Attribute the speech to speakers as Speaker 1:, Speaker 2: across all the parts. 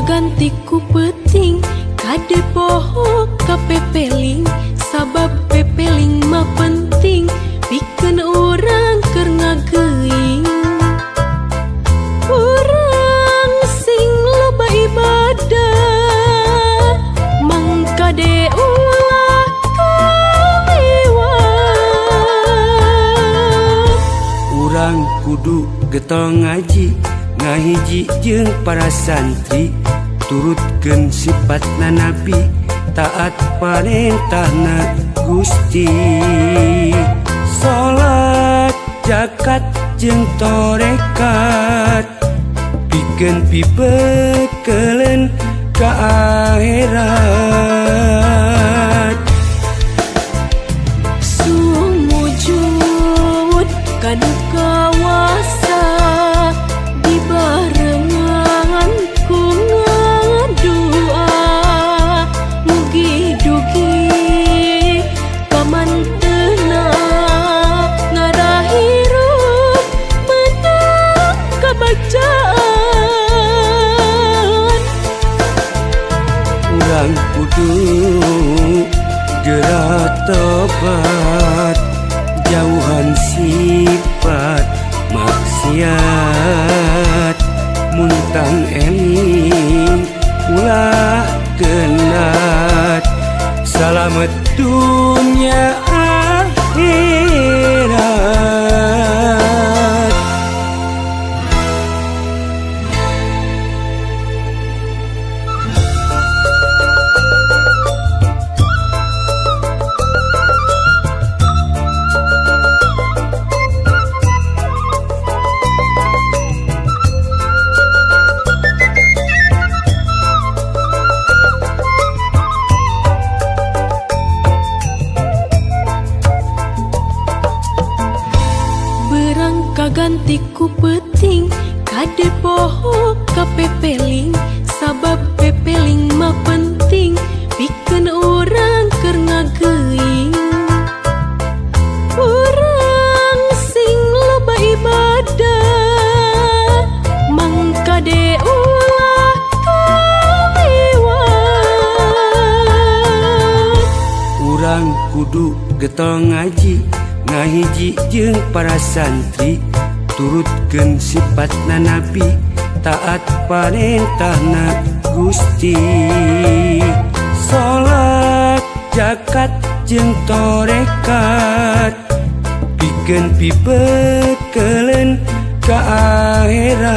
Speaker 1: Ganti ku peting kade poho ka pepeling, sabab pepeling mah penting pikeun urang keur ngageuing. Urang sing loba ibadah mangkade ulah kaliwat.
Speaker 2: Urang kudu getol ngaji ngahiji jeung para santri, turutkeun sifatna nabi, taat parentahna Gusti. Salat zakat jeung torekat pikeun pibekeuleun ka akhirat.
Speaker 1: Sumujud kanu kawasa dibarengan ku ngadua, mugi-dugi pamantena ngarahirup menang kabacaan.
Speaker 2: Urang kudu gerak tobat, jauhan sifat maksiat, muntang eling ulah genat, salamet dunia akhirat.
Speaker 1: Ganti ku peting kade poho ka pepeling, sabab pepeling mah penting pikeun urang keur ngageuing. Urang sing loba ibadah mangkade ulah kaliwat.
Speaker 2: Urang kudu getol ngaji ngahiji jeung para santri, turutkeun sifatna nabi, taat parentahna Gusti. Salat zakat jeung torekat pikeun pibekeuleun ka akhirat.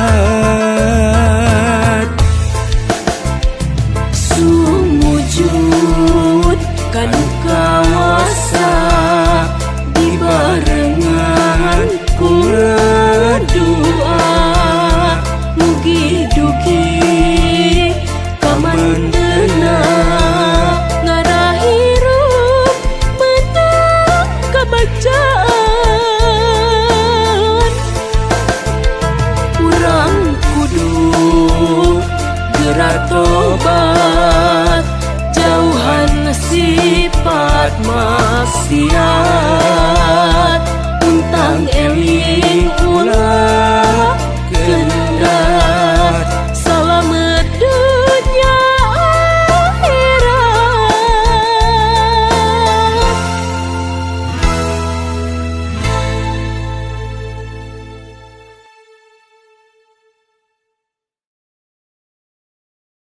Speaker 1: Sumujud kanu kawasa dibarengan ku ngadua, mugi-dugi pamantena ngarahirup menang kabacaan. Urang kudu gerak tobat, jauhan sifat maksiat,